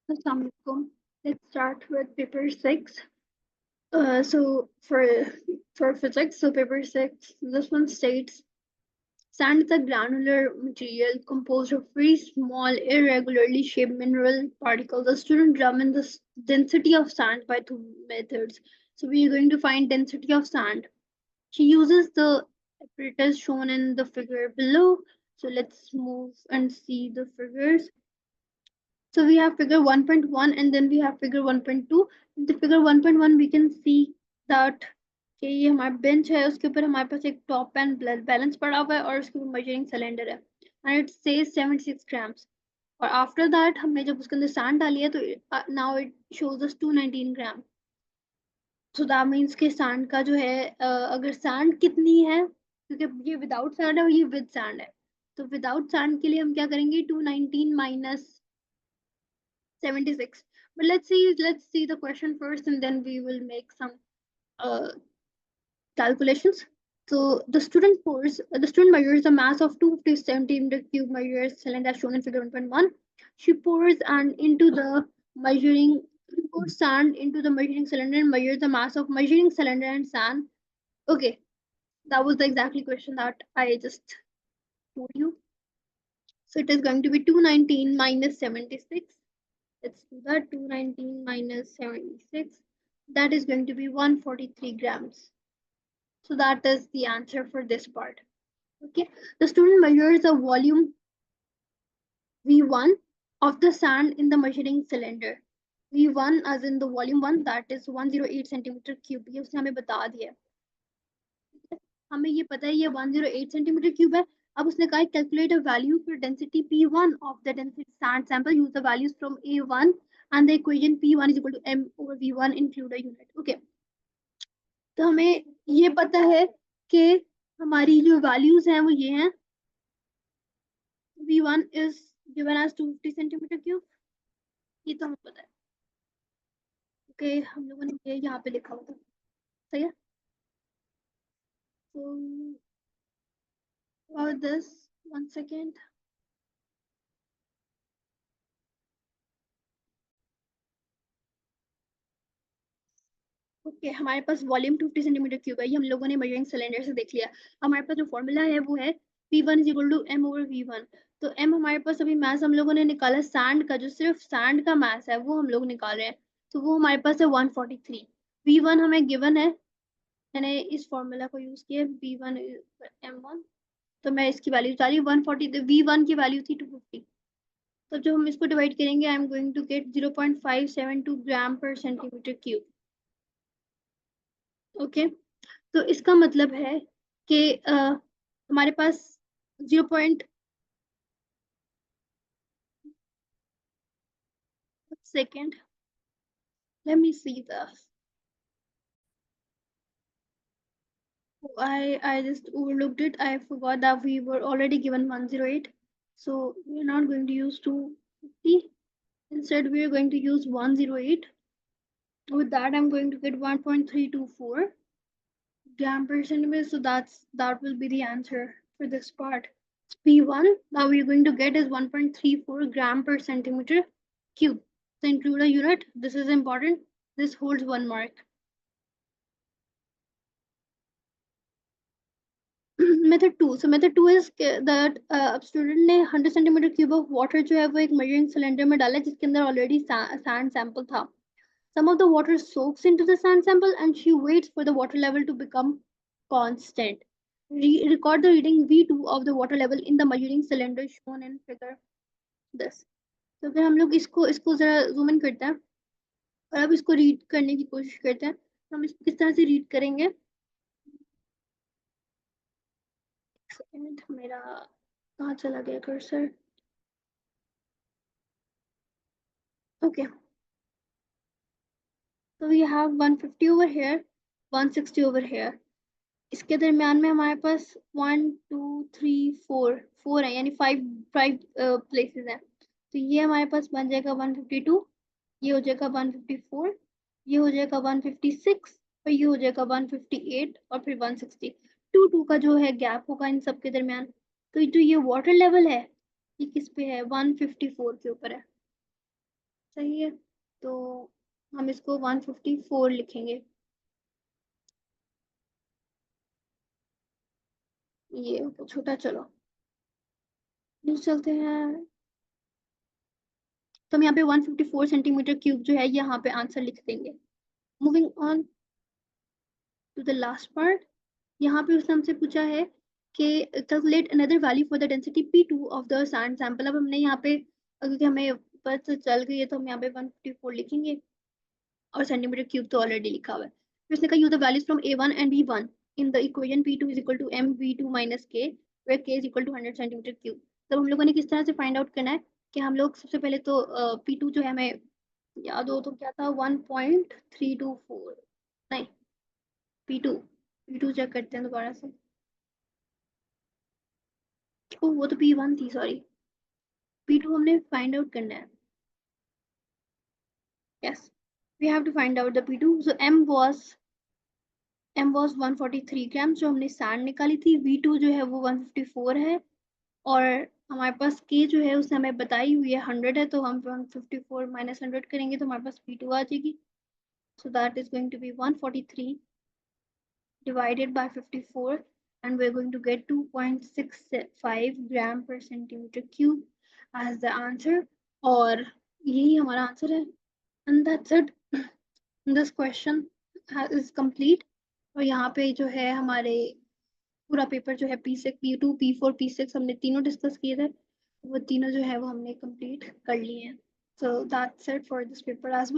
Assalamualaikum. Let's start with paper 6. So for physics, so paper 6, this one states sand is a granular material composed of very small, irregularly shaped mineral particles. The student determines the density of sand by two methods. So we are going to find density of sand. She uses the apparatus shown in the figure below. So let's move and see the figures. So we have figure 1.1 and then we have figure 1.2. In the figure 1.1 we can see that कि ये हमारा bench है उसके ऊपर हमारे पास एक top pen balance पड़ा हुआ है और उसके ऊपर मेजरिंग सिलेंडर है and it says 76 grams. और after that हमने जब उसके अंदर सैंड डाली है तो now it shows us 219 gram. So that means कि सैंड का जो है अगर सैंड कितनी है क्योंकि ये विदाउट सैंड है और ये विद सैंड है तो विदाउट सैंड के लिए हम क्या करेंगे 219 minus 76. But let's see the question first and then we will make some uh, calculations. So the student measures the mass of 250 centimeter cube measures cylinder as shown in figure 1.1. She pours and into the measuring pours sand into the measuring cylinder and measures the mass of measuring cylinder and sand. Okay, that was the exactly question that I just told you. So it is going to be 219 minus 76. Let's do that. 219 minus 76. That is going to be 143 grams. So that is the answer for this part. Okay. The student measures the volume V1 of the sand in the measuring cylinder. V1 as in the volume 1 that is 108 centimeter cube. ये उसने हमें बता दिया है. हमें ये पता है ये 108 centimeter cube है. अब उसने कहा calculate a value for density P1 of the density sand sample. Use the values from A1 and the equation P1 is equal to M over V1 include a unit. Okay. तो हमें ये पता है कि हमारी जो वैल्यूज हैं वो ये हैं. V1 is given as 250 centimeter cube. ये तो हमें पता है. ओके हम लोगों ने ये यहाँ पे लिखा हुआ था. सही है. So about this 1 second. Okay हमारे पास वॉल्यूम 250 सेंटीमीटर क्यूब है. ये हम लोगों ने मेजरिंग सिलेंडर से देख लिया. हमारे पास जो फॉर्मूला है वो है P1 is equal to M over V1. तो M हमारे पास अभी मास हम लोगों ने निकाला सैंड का. जो सिर्फ सैंड का मास है वो हम लोग निकाल रहे हैं. तो वो हमारे पास है 143. V1 हमें गिवन है. मैंने इस फॉर्मूला को यूज किया V1 M1. तो मैं इसकी वैल्यू डाली 140. V1 की वैल्यू थी 250. तो जब हम इसको डिवाइड करेंगे I am going to get 0.572 gram पर सेंटीमीटर क्यूब. ओके तो इसका मतलब है कि हमारे पास 0. Second, let me see this. I just overlooked it. I forgot that we were already given 108. So we're not going to use 250. Instead, we are going to use 108. With that, I'm going to get 1.324 gram per centimeter. So that will be the answer for this part. P1 now we're going to get is 1.34 gram per centimeter cube. So include a unit. This is important. This holds 1 mark. Method 2. So method 2 is that student ने 100 centimeter cube of water जो है वो एक measuring cylinder में डाला जिसके अंदर already sand sample था. Some of the water soaks into the sand sample and she waits for the water level to become constant. Record the reading V2 of the water level in the measuring cylinder shown in figure this. तो फिर हम लोग इसको जरा zoom in करते हैं और अब इसको रीड करने की कोशिश करते हैं. हम इसको किस तरह से रीड करेंगे. मेरा कहाँ चला गया कर्सर. ओके तो we have 150 over here 160 over here. इसके दरमियान में हमारे पास 1 2 3 4 है यानी 5 प्लेसेस हैं. तो ये हमारे पास बन जाएगा 152. ये हो जाएगा 154. ये हो जाएगा 156 और ये हो जाएगा 158 और फिर 160. 2 का जो है गैप होगा इन सब के दरमियान. तो जो ये वाटर लेवल है ये किस पे है 154 के ऊपर है. सही है, तो हम इसको 154 लिखेंगे। ये छोटा, चलो नीचे चलते हैं। तो हम यहाँ पे 154 सेंटीमीटर क्यूब जो है यहाँ पे आंसर लिख देंगे। Moving on to the last part. यहाँ पे उसने हमसे पूछा है कि calculate another value for the density P2 of the sand sample. अब हमने यहाँ पे, क्योंकि हमें पता तो चल गई है, तो हम यहाँ पे 154 लिखेंगे और सेंटीमीटर क्यूब तो ऑलरेडी लिखा हुआ है। फिर उसने कहा use the values from A1 and B1 in the equation P2 is equal to MV2 minus K where K is equal to 100 centimetre cube. तब हम लोगों ने किस तरह से फाइंड आउट करना है कि हम लोग सबसे पहले तो P2 जो है हमें याद हो तो क्या था, 1.324, नहीं P2 चेक करते हैं दोबारा से। ओ वो तो P1 थी, सॉरी। P2 हमने फाइंड आउट करना है। Yes, we have to find out the P2। So M was 143 gram जो हमने सैंड निकाली थी। V2 जो है वो 154 है, और हमारे पास K जो है उसने हमें बताई हुई है 100 है, तो हम 154 माइनस 100 करेंगे तो हमारे पास P2 आ जाएगी। So that is going to be 143 divided by 54, and we're going to get 2.65 gram per centimeter cube as the answer, और यही हमारा आंसर है। And that's it. This question is complete। और यहाँ पे जो है हमारे पूरा पेपर जो है P6 P2 P4 P6 हमने तीनों डिस्कस किए थे, वो तीनों जो है वो हमने कंप्लीट कर लिए हैं। So that's it for this paper as well।